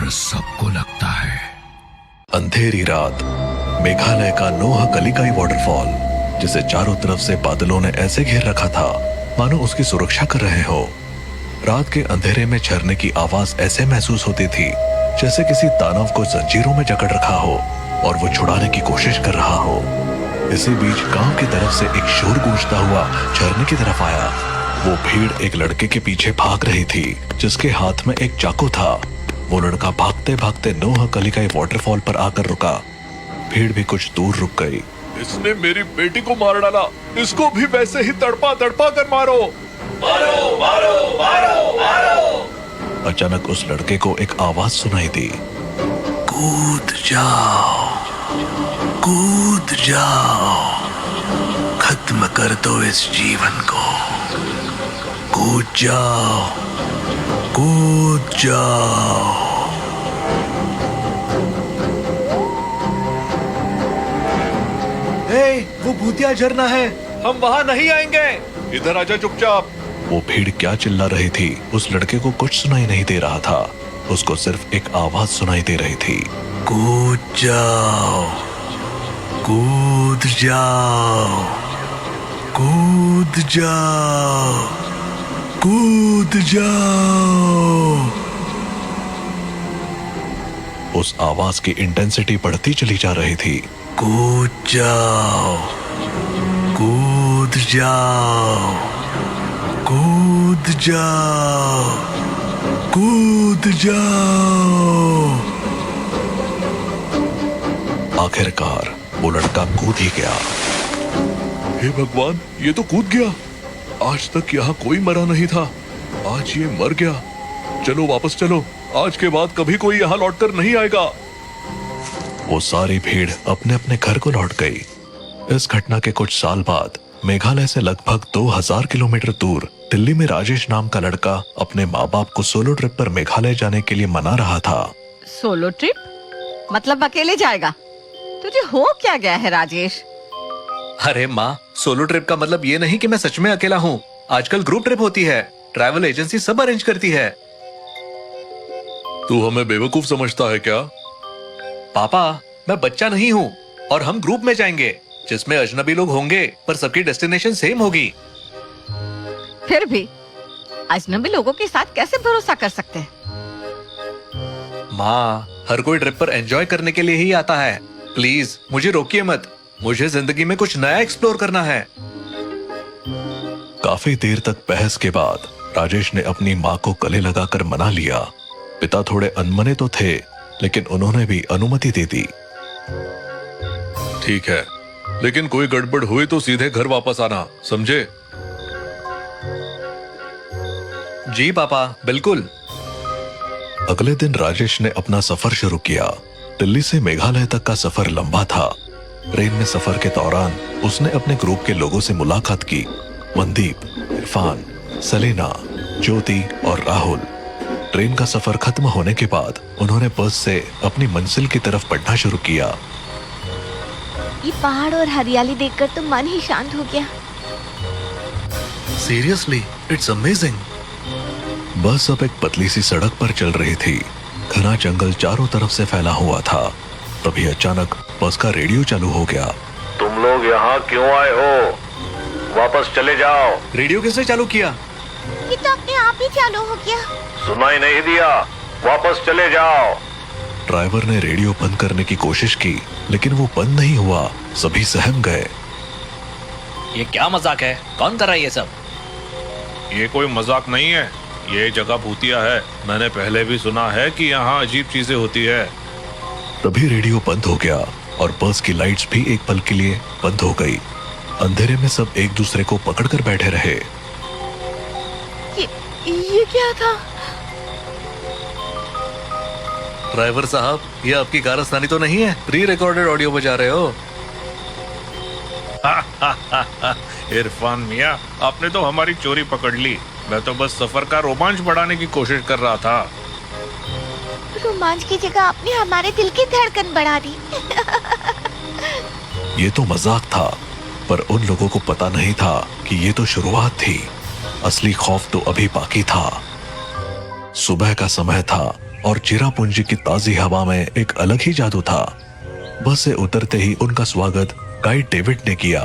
डर सबको लगता है। अंधेरी रात, मेघालय का नोहकलिकाई वाटरफॉल, जिसे चारों तरफ से बादलों ने ऐसे घेर रखा था मानो उसकी सुरक्षा कर रहे हो। रात के अंधेरे में झरने की आवाज ऐसे महसूस होती थी जैसे किसी दानव को जंजीरों में जकड़ रखा हो और वो छुड़ाने की कोशिश कर रहा हो। इसी बीच गांव की तरफ से एक शोर गूंजता हुआ झरने की तरफ आया। वो भीड़ एक लड़के के पीछे भाग रही थी जिसके हाथ में एक चाकू था। वो लड़का भागते भागते नोहकलिकाई वाटरफॉल पर आकर रुका। भीड़ भी कुछ दूर रुक गई। इसने मेरी बेटी को मार डाला, इसको भी वैसे ही तड़पा तड़पा कर मारो। मारो मारो मारो मारो। अचानक उस लड़के को एक आवाज सुनाई दी, कूद जाओ, कूद जाओ, खत्म कर दो इस जीवन को, कूद जाओ, कूद जाओ। वो भूतिया झरना है, हम वहाँ नहीं आएंगे। इधर आजा चुपचाप। वो भीड़ क्या चिल्ला रही थी उस लड़के को कुछ सुनाई नहीं दे रहा था। उसको सिर्फ एक आवाज सुनाई दे रही थी, कूद जाओ, कूद जाओ, कूद जाओ, कूद जाओ। उस आवाज की इंटेंसिटी बढ़ती चली जा रही थी। कूद जाओ, कूद जाओ, कूद जाओ, कूद जाओ। आखिरकार वो लड़का कूद ही गया। हे भगवान, ये तो कूद गया। आज तक यहाँ कोई मरा नहीं था, आज ये मर गया। चलो वापस चलो, आज के बाद कभी कोई यहाँ लौटकर नहीं आएगा। वो सारी भीड़ अपने अपने घर को लौट गई। इस घटना के कुछ साल बाद मेघालय से लगभग 2000 किलोमीटर दूर दिल्ली में राजेश नाम का लड़का अपने माँ बाप को सोलो ट्रिप पर मेघालय जाने के लिए मना रहा था। सोलो ट्रिप मतलब अकेले जाएगा? तुझे हो क्या गया है राजेश? अरे माँ, सोलो ट्रिप का मतलब ये नहीं कि मैं सच में अकेला हूँ। आजकल ग्रुप ट्रिप होती है, ट्रैवल एजेंसी सब अरेंज करती है। तू हमें बेवकूफ समझता है क्या? पापा, मैं बच्चा नहीं हूँ और हम ग्रुप में जाएंगे जिसमें अजनबी लोग होंगे पर सबकी डेस्टिनेशन सेम होगी। फिर भी अजनबी लोगों के साथ कैसे भरोसा कर सकते हैं? माँ, हर कोई ट्रिप पर एंजॉय करने के लिए ही आता है। प्लीज मुझे रोकिए मत, मुझे जिंदगी में कुछ नया एक्सप्लोर करना है। काफी देर तक बहस के बाद राजेश ने अपनी माँ को गले लगाकर मना लिया। पिता थोड़े अनमने तो थे लेकिन उन्होंने भी अनुमति दे दी। ठीक है, लेकिन कोई गड़बड़ हुई तो सीधे घर वापस आना, समझे? जी पापा, बिल्कुल। अगले दिन राजेश ने अपना सफर शुरू किया। दिल्ली से मेघालय तक का सफर लंबा था। ट्रेन में सफर के दौरान उसने अपने ग्रुप के लोगों से मुलाकात की। मनदीप, इरफान, सलीना, ज्योति और राहुल। ट्रेन का सफर खत्म होने के बाद उन्होंने बस से अपनी मंजिल की तरफ बढ़ना शुरू किया। ये पहाड़ और हरियाली देखकर तो मन ही शांत हो गया। Seriously, it's amazing. बस अब एक पतली सी सड़क पर चल रही थी। घना जंगल चारों तरफ से फैला हुआ था। तभी अचानक बस का रेडियो चालू हो गया। तुम लोग यहाँ क्यों आए हो? वापस चले जाओ। रेडियो किसने चालू किया? ये तो अपने आप ही चालू हो गया। सुनाई नहीं दिया? वापस चले जाओ। ड्राइवर ने रेडियो बंद करने की कोशिश की लेकिन वो बंद नहीं हुआ। सभी सहम गए। ये क्या मजाक है? कौन कर रहा है ये सब? ये कोई मजाक नहीं है, ये जगह भूतिया है। मैंने पहले भी सुना है कि यहाँ अजीब चीजें होती है। तभी रेडियो बंद हो गया और बस की लाइट्स भी एक पल के लिए बंद हो गई। अंधेरे में सब एक दूसरे को पकड़कर बैठे रहे। ये क्या था? ड्राइवर साहब, ये आपकी कारस्तानी तो नहीं है? प्री रिकॉर्डेड ऑडियो बजा रहे हो? इरफान मियाँ, आपने तो हमारी चोरी पकड़ ली। मैं तो बस सफर का रोमांच बढ़ाने की कोशिश कर रहा था। रोमांच की जगह आपने हमारे दिल की धड़कन बढ़ा दी। ये तो मजाक था, पर उन लोगों को पता नहीं था कि ये तो शुरुआत थी। असली खौफ तो अभी बाकी था। सुबह का समय था। और चिरापुंजी की ताजी हवा में एक अलग ही जादू था। बस से उतरते ही उनका स्वागत गाइड डेविड ने किया।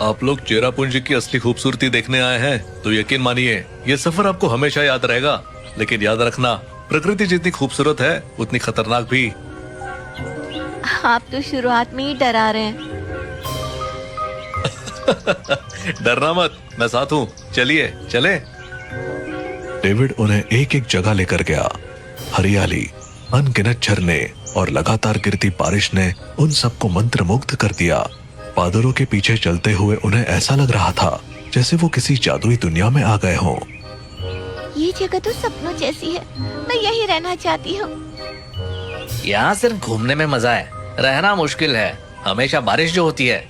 आप लोग चेरापूंजी की असली खूबसूरती देखने आए हैं तो यकीन मानिए ये सफर आपको हमेशा याद रहेगा। लेकिन याद रखना, प्रकृति जितनी खूबसूरत है उतनी खतरनाक भी। आप तो शुरुआत में ही डरा रहे हैं। डरना मत, मैं साथ हूँ, चलिए चले। डेविड उन्हें एक एक जगह लेकर गया। हरियाली, अनगिनत झरने और लगातार गिरती बारिश ने उन सबको मंत्रमुग्ध कर दिया। बादलों के पीछे चलते हुए उन्हें ऐसा लग रहा था जैसे वो किसी जादुई दुनिया में आ गए हों। ये जगह तो सपनों जैसी है, मैं यही रहना चाहती हूँ। यहाँ सिर्फ घूमने में मजा है, रहना मुश्किल है। हमेशा बारिश जो होती है।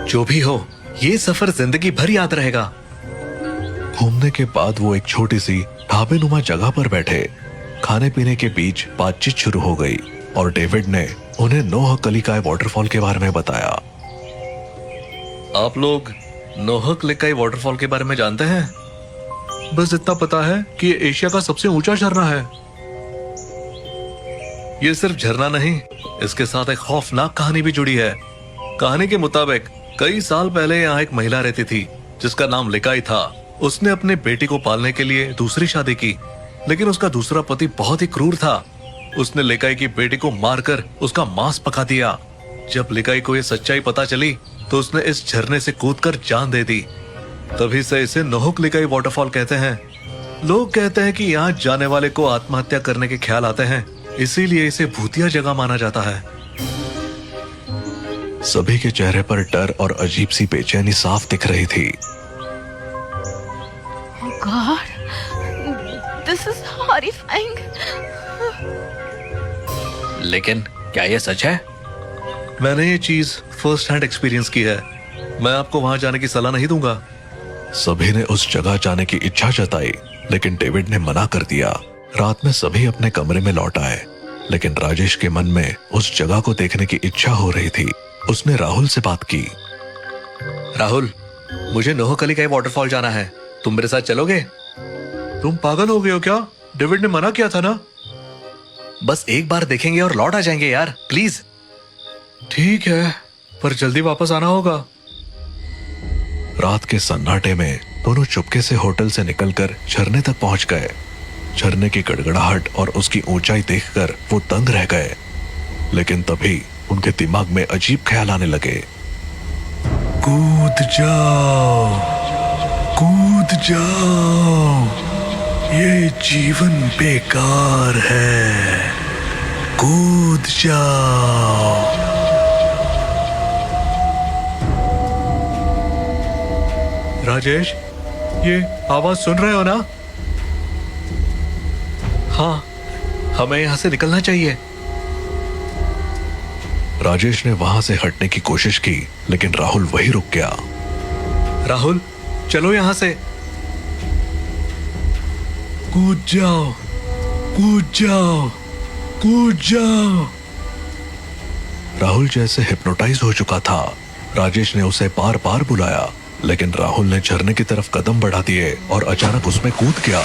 जो भी हो, ये सफर जिंदगी भर याद रहेगा। घूमने के बाद वो एक छोटी सी ढाबेनुमा जगह पर बैठे। खाने पीने के बीच बातचीत शुरू हो गई और डेविड ने उन्हें नोह कलिकाई वाटरफॉल के बारे में बताया। आप लोग नोह कलिकाई वाटरफॉल के बारे में जानते हैं? बस इतना पता है कि ये एशिया का सबसे ऊंचा झरना है। ये सिर्फ झरना नहीं, इसके साथ एक खौफनाक कहानी भी जुड़ी है। कहानी के मुताबिक कई साल पहले यहाँ एक महिला रहती थी जिसका नाम लिकाई था। उसने अपने बेटी को पालने के लिए दूसरी शादी की, लेकिन उसका दूसरा पति बहुत ही क्रूर था। उसने लिकाई की बेटी को मारकर उसका मांस पका दिया। जब लिकाई को ये सच्चाई पता चली तो उसने इस झरने से कूदकर जान दे दी। तभी से इसे नोह कलिकाई वाटरफॉल कहते हैं। लोग कहते हैं कि यहाँ जाने वाले को आत्महत्या करने के ख्याल आते हैं, इसीलिए इसे भूतिया जगह माना जाता है। सभी के चेहरे पर डर और अजीब सी बेचैनी साफ दिख रही थी। Oh God, this is horrifying. लेकिन क्या ये सच है? मैंने ये चीज फर्स्ट हैंड एक्सपीरियंस की है। मैं आपको वहां जाने की सलाह नहीं दूंगा। सभी ने उस जगह जाने की इच्छा जताई, लेकिन डेविड ने मना कर दिया। रात में सभी अपने कमरे में लौट आए, लेकिन राजेश के मन में उस जगह को देखने की इच्छा हो रही थी। उसने राहुल से बात की। राहुल, मुझे नोह कलिकाई वाटरफॉल जाना है, तुम मेरे साथ चलोगे? तुम पागल हो गए हो क्या? डेविड ने मना किया था ना। बस एक बार देखेंगे और लौट आ जाएंगे यार, प्लीज। ठीक है, पर जल्दी वापस आना होगा। रात के सन्नाटे में दोनों चुपके से होटल से निकलकर झरने तक पहुंच गए। झरने की गड़गड़ाहट और उसकी ऊंचाई देखकर वो दंग रह गए, लेकिन तभी उनके दिमाग में अजीब ख्याल आने लगे। कूद जाओ, कूद जाओ, ये जीवन बेकार है, कूद जाओ। राजेश, ये आवाज सुन रहे हो ना? हाँ, हमें यहाँ से निकलना चाहिए। राजेश ने वहां से हटने की कोशिश की, लेकिन राहुल वहीं रुक गया। राहुल, चलो यहाँ से। कूद जाओ, कूद जाओ, कूद जाओ। राहुल जैसे हिप्नोटाइज हो चुका था। राजेश ने उसे बार बार बुलाया, लेकिन राहुल ने झरने की तरफ कदम बढ़ा दिए और अचानक उसमें कूद गया।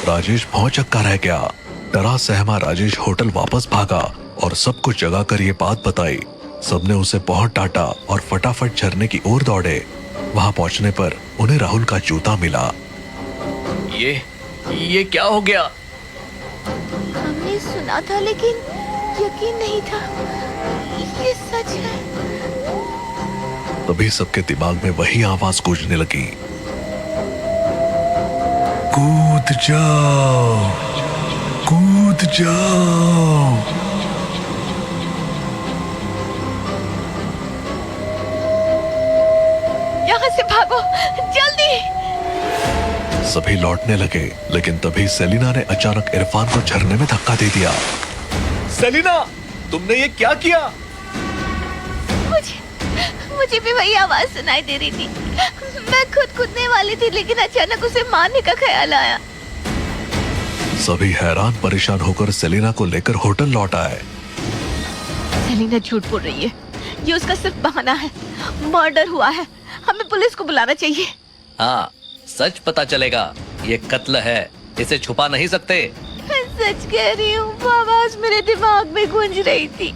राजेश भौंचक्का रह गया। डरा सहमा राजेश होटल वापस भागा और सबको जगा कर ये बात बताई। सबने उसे बहुत डांटा और फटाफट झरने की ओर दौड़े। वहां पहुंचने पर उन्हें राहुल का जूता मिला। ये क्या हो गया? हमने सुना था लेकिन यकीन नहीं था ये सच है। तभी सबके दिमाग में वही आवाज गूंजने लगी। कूद जाओ, कूद जाओ। यहाँ से भागो, जल्दी। सभी लौटने लगे, लेकिन तभी सेलिना ने अचानक इरफान को झरने में धक्का दे दिया। सेलिना, तुमने ये क्या किया? मुझे भी वही आवाज सुनाई दे रही थी। मैं खुद कूदने वाली थी, लेकिन अचानक उसे मारने का ख्याल आया। सभी हैरान परेशान होकर सेलिना को लेकर होटल लौट आए। सेलिना झूठ बोल रही है, ये उसका सिर्फ बहाना है। मर्डर हुआ है, हमें पुलिस को बुलाना चाहिए। हाँ, सच पता चलेगा। ये कत्ल है, इसे छुपा नहीं सकते। सच कह रही हूँ, वो आवाज मेरे दिमाग में गूंज रही थी।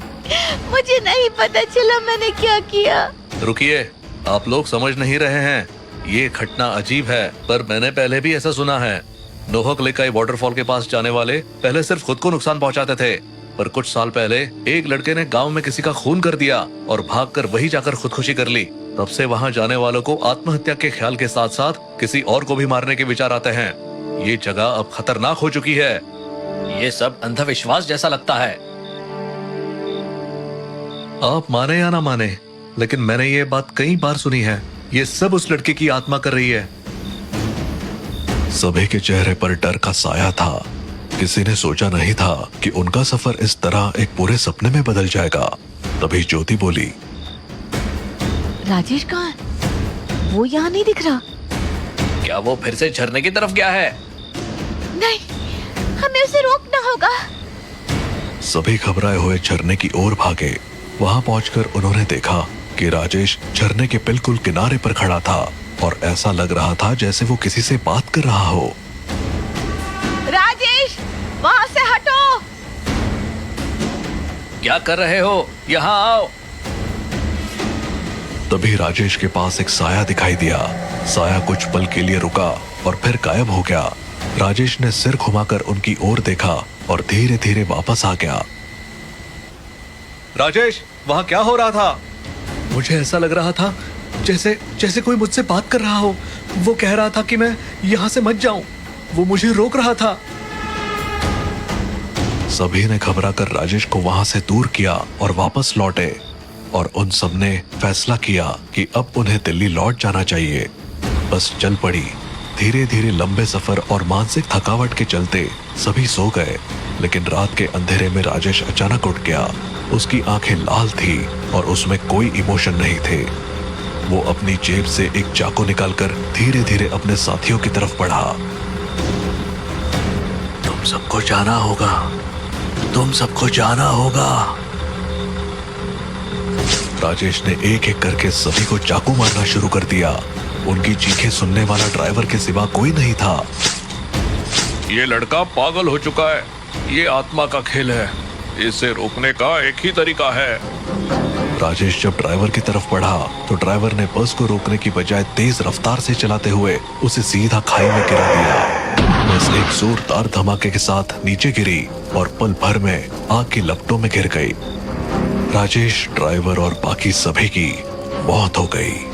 मुझे नहीं पता चला मैंने क्या किया। रुकिए, आप लोग समझ नहीं रहे हैं। ये घटना अजीब है, पर मैंने पहले भी ऐसा सुना है। नोहक लेकाई वाटरफॉल के पास जाने वाले पहले सिर्फ खुद को नुकसान पहुंचाते थे, पर कुछ साल पहले एक लड़के ने गांव में किसी का खून कर दिया और भागकर वही जाकर खुदकुशी कर ली। तब से वहां जाने वालों को आत्महत्या के ख्याल के साथ साथ किसी और को भी मारने के विचार आते हैं। ये जगह अब खतरनाक हो चुकी है। ये सब अंधविश्वास जैसा लगता है। आप माने या ना माने, लेकिन मैंने ये बात कई बार सुनी है। ये सब उस लड़के की आत्मा कर रही है। सभी के चेहरे पर डर का साया था। किसी ने सोचा नहीं था कि उनका सफर इस तरह एक पूरे सपने में बदल जाएगा। तभी ज्योति बोली, राजेश कहाँ है? वो यहाँ नहीं दिख रहा। क्या वो फिर से झरने की तरफ गया है? नहीं, हमें उसे रोकना होगा। सभी घबराए हुए झरने की ओर भागे। वहां पहुंचकर उन्होंने देखा कि राजेश झरने के बिल्कुल किनारे पर खड़ा था और ऐसा लग रहा था जैसे वो किसी से बात कर रहा हो। राजेश, वहाँ से हटो। क्या कर रहे हो? यहाँ आओ। तभी राजेश के पास एक साया दिखाई दिया। साया कुछ पल के लिए रुका और फिर गायब हो गया। राजेश ने सिर घुमाकर उनकी ओर देखा और धीरे धीरे वापस आ गया। राजेश, वहाँ क्या हो रहा था? मुझे ऐसा लग रहा था जैसे जैसे कोई मुझसे बात कर रहा हो। वो कह रहा था कि मैं यहाँ से मत जाऊं। वो मुझे रोक रहा था। सभी ने घबराकर राजेश को वहां से दूर किया और वापस लौटे, और उन सब ने फैसला किया कि अब उन्हें दिल्ली लौट जाना चाहिए। बस चल पड़ी। धीरे धीरे लंबे सफर और मानसिक थकावट के चलते सभी सो गए। लेकिन रात के अंधेरे में राजेश अचानक उठ गया। उसकी आंखें लाल थी और उसमें कोई इमोशन नहीं थे। वो अपनी जेब से एक चाकू निकालकर धीरे धीरे अपने साथियों की तरफ बढ़ा। तुम सबको जाना होगा, तुम सबको जाना होगा। राजेश ने एक एक करके सभी को चाकू मारना शुरू कर दिया। उनकी चीखें सुनने वाला ड्राइवर के सिवा कोई नहीं था। ये लड़का पागल हो चुका है। ये आत्मा का खेल है। इसे रोकने का एक ही तरीका है। राजेश जब ड्राइवर की तरफ बढ़ा तो ड्राइवर ने बस को रोकने की बजाय तेज रफ्तार से चलाते हुए उसे सीधा खाई में गिरा दिया। बस एक जोरदार धमाके के साथ नीचे गिरी और पल भर में आग की लपटों में गिर गई। राजेश, ड्राइवर और बाकी सभी की मौत हो गई।